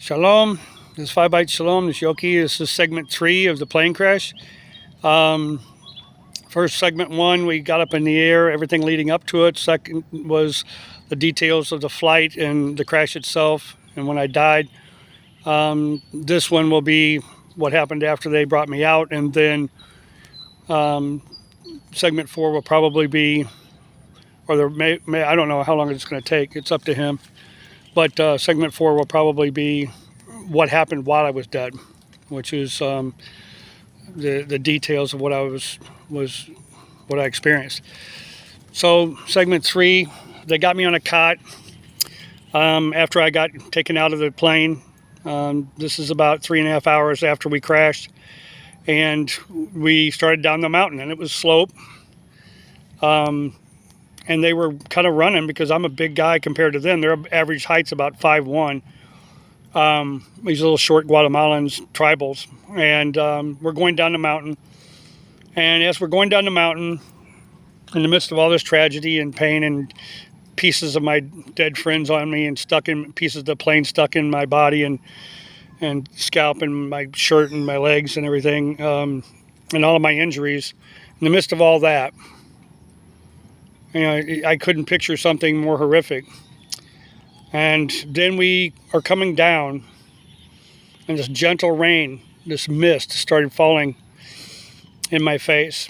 Shalom. This is 5 Bytes Shalom. This is Yoki. This is segment 3 of the plane crash. First segment 1, we got up in the air, everything leading up to it. Second was the details of the flight and the crash itself and when I died. This one will be what happened after they brought me out. And then segment 4 will probably be, or there may I don't know how long it's going to take. It's up to him. But segment 4 will probably be what happened while I was dead, which is the details of what I was what I experienced. So segment 3, they got me on a cot after I got taken out of the plane. This is about 3.5 hours after we crashed, and we started down the mountain, and it was slope. And they were kind of running because I'm a big guy compared to them. Their average height's about 5'1". These little short Guatemalans, tribals. And we're going down the mountain. And as we're going down the mountain, in the midst of all this tragedy and pain and pieces of my dead friends on me and pieces of the plane stuck in my body and scalp and my shirt and my legs and everything, and all of my injuries, in the midst of all that, you know, I couldn't picture something more horrific. And then we are coming down, and this gentle rain, this mist started falling in my face.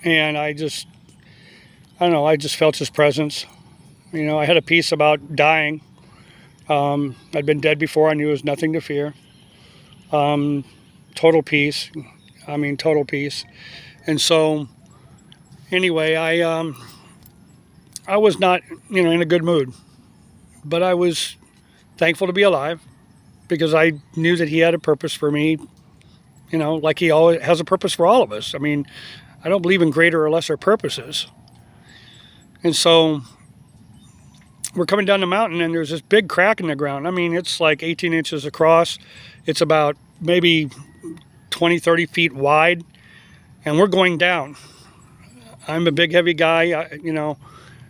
And I don't know, I just felt his presence. You know, I had a peace about dying. I'd been dead before. I knew there was nothing to fear. Total peace. I mean, total peace. And so, anyway, I was not, you know, in a good mood, but I was thankful to be alive because I knew that he had a purpose for me, you know, like he always has a purpose for all of us. I mean, I don't believe in greater or lesser purposes. And so we're coming down the mountain, and there's this big crack in the ground. I mean, it's like 18 inches across. It's about maybe 20, 30 feet wide, and we're going down. I'm a big, heavy guy, you know,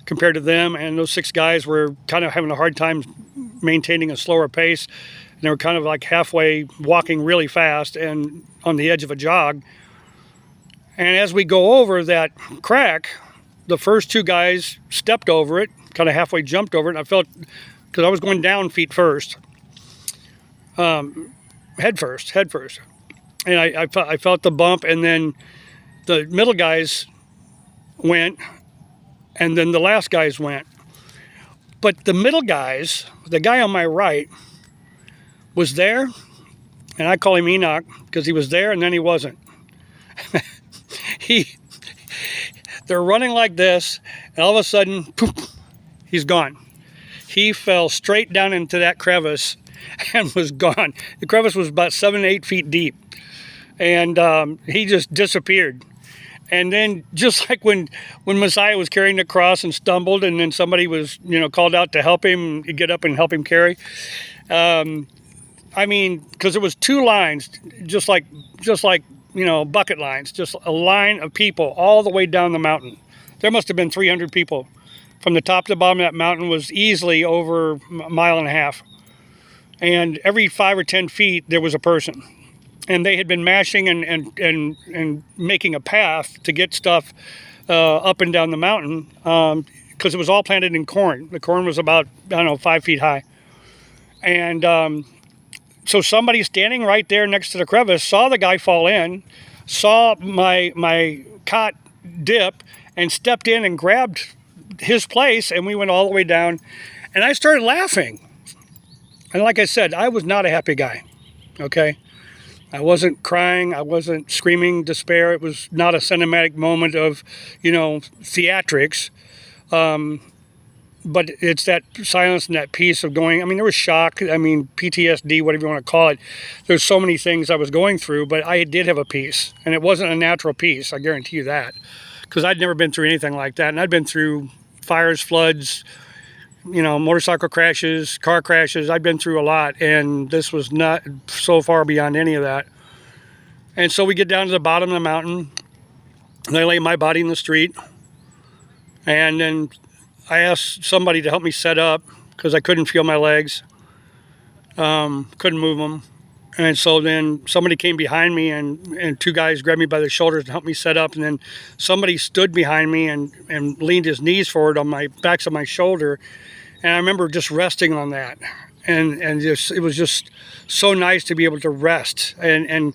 compared to them, and those 6 guys were kind of having a hard time maintaining a slower pace. And they were kind of like halfway walking really fast and on the edge of a jog. And as we go over that crack, the first 2 guys stepped over it, kind of halfway jumped over it, and I felt, because I was going down feet first, head first. And I felt the bump, and then the middle guys went, and then the last guys went. But the middle guys, the guy on my right, was there, and I call him Enoch because he was there and then he wasn't. They're running like this, and all of a sudden, poof, he's gone. He fell straight down into that crevice and was gone. The crevice was about 7 to 8 feet deep, and he just disappeared. And then, just like when Messiah was carrying the cross and stumbled, and then somebody was, you know, called out to help him get up and help him carry. I mean, because there was 2 lines, just like you know, bucket lines, just a line of people all the way down the mountain. There must have been 300 people. From the top to the bottom of that mountain was easily over 1.5 miles. And every 5 or 10 feet, there was a person. And they had been mashing and making a path to get stuff up and down the mountain because it was all planted in corn. The corn was about, I don't know, 5 feet high. And so somebody standing right there next to the crevice saw the guy fall in, saw my cot dip, and stepped in and grabbed his place, and we went all the way down. And I started laughing. And like I said, I was not a happy guy, okay? I wasn't crying. I wasn't screaming despair. It was not a cinematic moment of, you know, theatrics. But it's that silence and that peace of going. I mean, there was shock. I mean, PTSD, whatever you want to call it. There's so many things I was going through, but I did have a peace. And it wasn't a natural peace, I guarantee you that. Because I'd never been through anything like that. And I'd been through fires, floods, you know, motorcycle crashes, car crashes. I've been through a lot, and this was not so far beyond any of that. And so we get down to the bottom of the mountain, and I lay my body in the street, and then I asked somebody to help me set up because I couldn't feel my legs. couldn't move them. And so then somebody came behind me, and two guys grabbed me by the shoulders and helped me set up. And then somebody stood behind me and leaned his knees forward on my backs of my shoulder. And I remember just resting on that. And just, it was just so nice to be able to rest and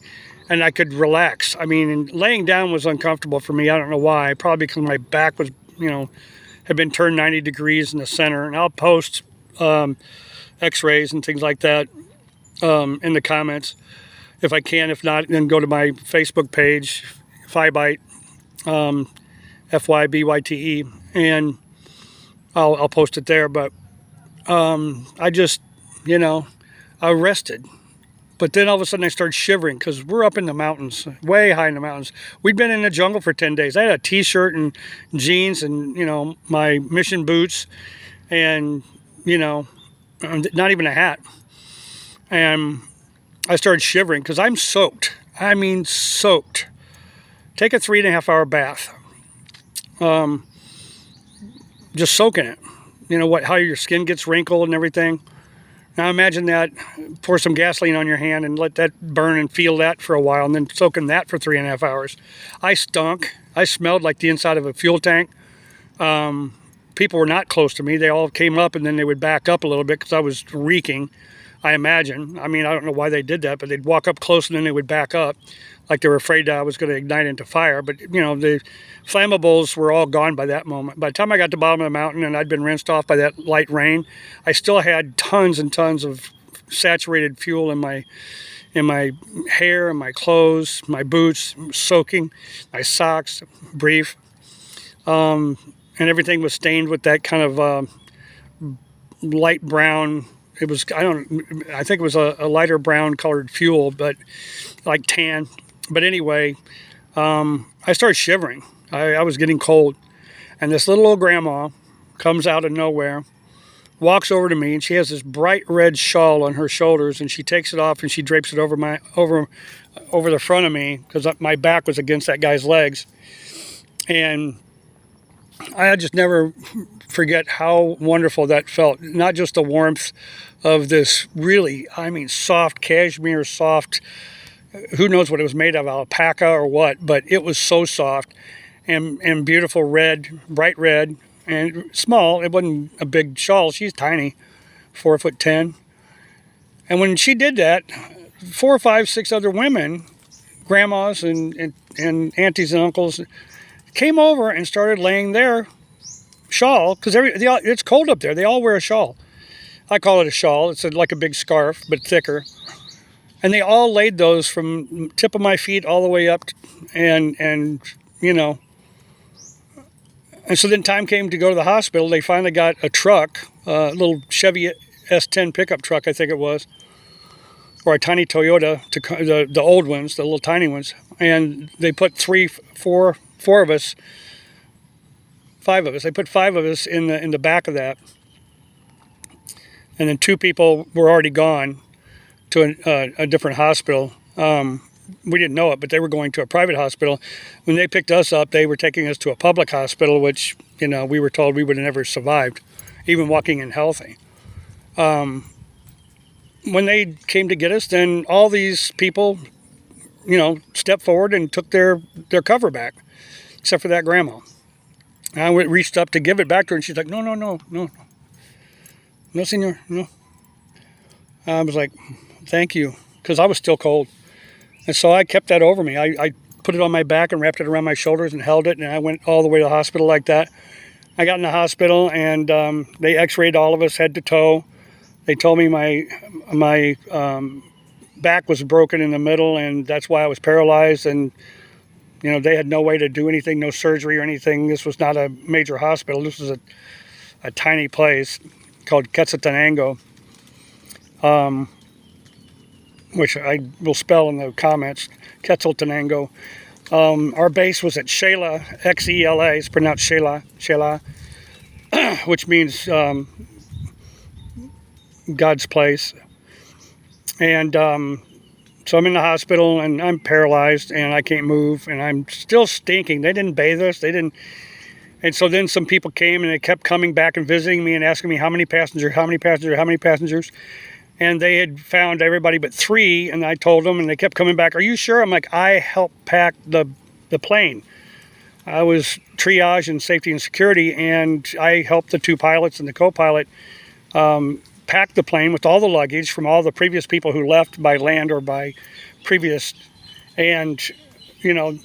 I could relax. I mean, and laying down was uncomfortable for me. I don't know why. Probably because my back was, had been turned 90 degrees in the center. And I'll post x-rays and things like that in the comments if I can. If not, then go to my Facebook page, Fybyte, Fybyte, and I'll post it there. But I just, I rested. But then all of a sudden I started shivering because we're up in the mountains, way high in the mountains. We'd been in the jungle for 10 days. I had a t-shirt and jeans and, my mission boots and, not even a hat. And I started shivering because I'm soaked. I mean, soaked. Take a 3.5 hour bath. Just soaking it. How your skin gets wrinkled and everything. Now imagine that, pour some gasoline on your hand and let that burn and feel that for a while, and then soak in that for 3.5 hours. I stunk. I smelled like the inside of a fuel tank. People were not close to me. They all came up and then they would back up a little bit because I was reeking, I imagine. I mean, I don't know why they did that, but they'd walk up close and then they would back up like they were afraid that I was going to ignite into fire. But, the flammables were all gone by that moment. By the time I got to the bottom of the mountain and I'd been rinsed off by that light rain, I still had tons and tons of saturated fuel in my hair and my clothes, my boots, soaking, my socks, brief. And everything was stained with that kind of light brown. It was, I think it was a lighter brown colored fuel, but like tan. But anyway, I started shivering. I was getting cold. And this little old grandma comes out of nowhere, walks over to me, and she has this bright red shawl on her shoulders, and she takes it off and she drapes it over the front of me because my back was against that guy's legs. And I just never forget how wonderful that felt. Not just the warmth of this really, soft cashmere, soft, who knows what it was made of, alpaca or what, but it was so soft and beautiful red, bright red, and small. It wasn't a big shawl. She's tiny, 4'10". And when she did that, 4 or 5, 6 other women, grandmas and aunties and uncles, came over and started laying their shawl, because it's cold up there. They all wear a shawl. I call it a shawl. It's like a big scarf, but thicker. And they all laid those from tip of my feet all the way up, and so then time came to go to the hospital. They finally got a truck, a little Chevy S10 pickup truck, I think it was, or a tiny Toyota, the old ones, the little tiny ones. And they put 5 of us. They put 5 of us in the back of that. And then 2 people were already gone to a different hospital. We didn't know it, but they were going to a private hospital. When they picked us up, they were taking us to a public hospital, which, we were told we would have never survived, even walking in healthy. When they came to get us, then all these people, stepped forward and took their cover back, except for that grandma. And I reached up to give it back to her, and she's like, no, senor, no. I was like, thank you, because I was still cold. And so I kept that over me. I put it on my back and wrapped it around my shoulders and held it, and I went all the way to the hospital like that. I got in the hospital, and they x-rayed all of us head to toe. They told me my back was broken in the middle, and that's why I was paralyzed. And, they had no way to do anything, no surgery or anything. This was not a major hospital. This was a tiny place called Quetzaltenango, which I will spell in the comments, Quetzaltenango. Our base was at Xela, Xela, it's pronounced Xela, which means God's place. And so I'm in the hospital, and I'm paralyzed, and I can't move, and I'm still stinking. They didn't bathe us. And so then some people came, and they kept coming back and visiting me and asking me how many passengers. and they had found everybody but 3, and I told them, and they kept coming back, "Are you sure?" I'm like, "I helped pack the plane. I was triage and safety and security, and I helped the 2 pilots and the co-pilot pack the plane with all the luggage from all the previous people who left by land or by previous, and you know,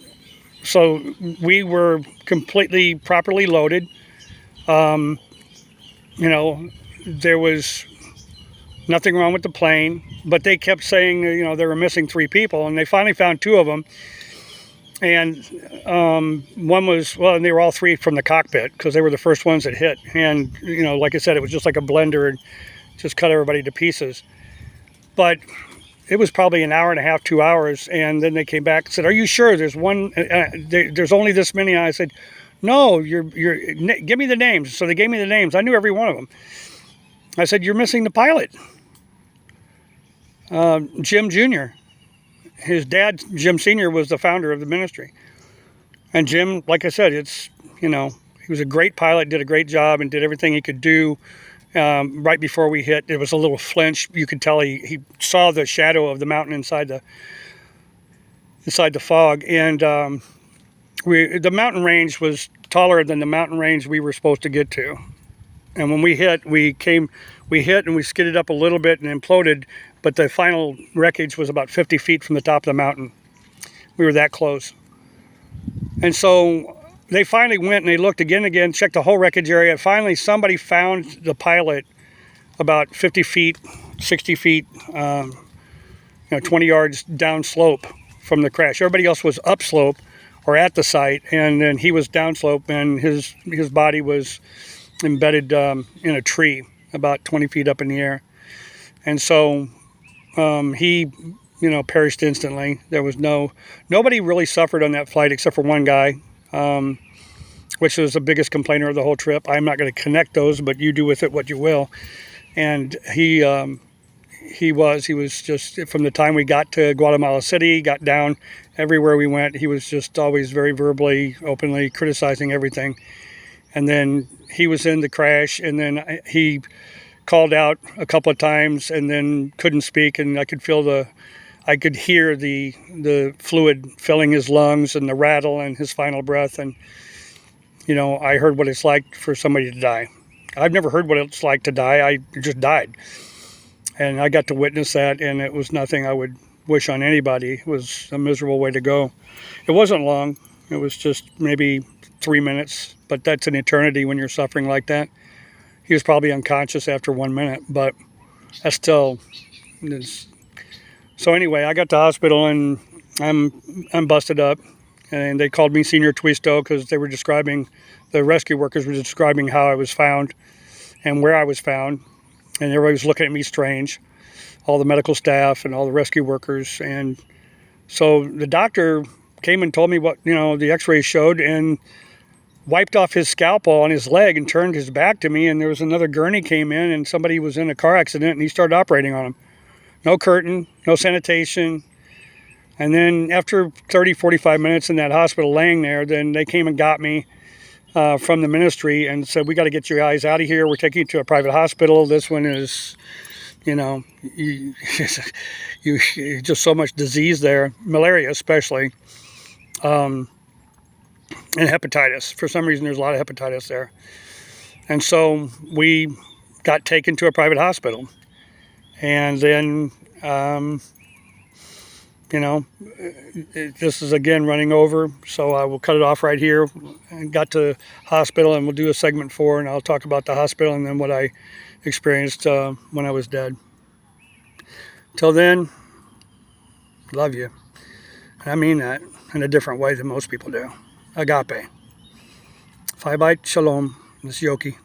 so we were completely properly loaded. You know, there was nothing wrong with the plane, but they kept saying, you know, they were missing 3 people, and they finally found 2 of them. And one was, well, and they were all 3 from the cockpit because they were the first ones that hit. And, you know, like I said, it was just like a blender and just cut everybody to pieces. But it was probably an hour and a half, 2 hours. And then they came back and said, "Are you sure there's one, there's only this many?" And I said, "No, give me the names." So they gave me the names. I knew every one of them. I said, "You're missing the pilot, Jim Jr. His dad, Jim Sr., was the founder of the ministry. And Jim, like I said, it's, you know, he was a great pilot, did a great job, and did everything he could do. Right before we hit, it was a little flinch. You could tell he saw the shadow of the mountain inside the fog. And the mountain range was taller than the mountain range we were supposed to get to. And when we hit, we hit and we skidded up a little bit and imploded, but the final wreckage was about 50 feet from the top of the mountain. We were that close. And so they finally went and they looked again, checked the whole wreckage area. Finally, somebody found the pilot about 50 feet, 60 feet, 20 yards downslope from the crash. Everybody else was upslope or at the site, and then he was downslope, and his body was embedded in a tree about 20 feet up in the air. And so he, you know, perished instantly. There was nobody really suffered on that flight except for one guy, which was the biggest complainer of the whole trip. I'm not going to connect those, but you do with it what you will. And he was just, from the time we got to Guatemala City, got down everywhere we went, he was just always very verbally, openly criticizing everything. And then he was in the crash, and then he called out a couple of times and then couldn't speak, and I could hear the fluid filling his lungs and the rattle and his final breath. And, you know, I heard what it's like for somebody to die. I've never heard what it's like to die. I just died. And I got to witness that, and it was nothing I would wish on anybody. It was a miserable way to go. It wasn't long. It was just maybe 3 minutes, but that's an eternity when you're suffering like that. He was probably unconscious after 1 minute, but that still is. So anyway, I got to the hospital, and I'm busted up, and they called me Senior Twisto because the rescue workers were describing how I was found and where I was found, and everybody was looking at me strange, all the medical staff and all the rescue workers. And so the doctor came and told me what, you know, the x-rays showed, and wiped off his scalpel on his leg and turned his back to me, and there was another gurney came in, and somebody was in a car accident, and he started operating on him. No curtain, no sanitation. And then after 30, 45 minutes in that hospital laying there, then they came and got me from the ministry and said, "We got to get you guys out of here. We're taking you to a private hospital. This one is, you know, you just so much disease there, malaria especially. And hepatitis. For some reason, there's a lot of hepatitis there." And so we got taken to a private hospital. And then, you know, this is again running over, so I will cut it off right here. I got to hospital, and we'll do a segment 4, and I'll talk about the hospital and then what I experienced when I was dead. Till then, love you. And I mean that in a different way than most people do. Agape. Phi Bite Shalom. This is Yoki.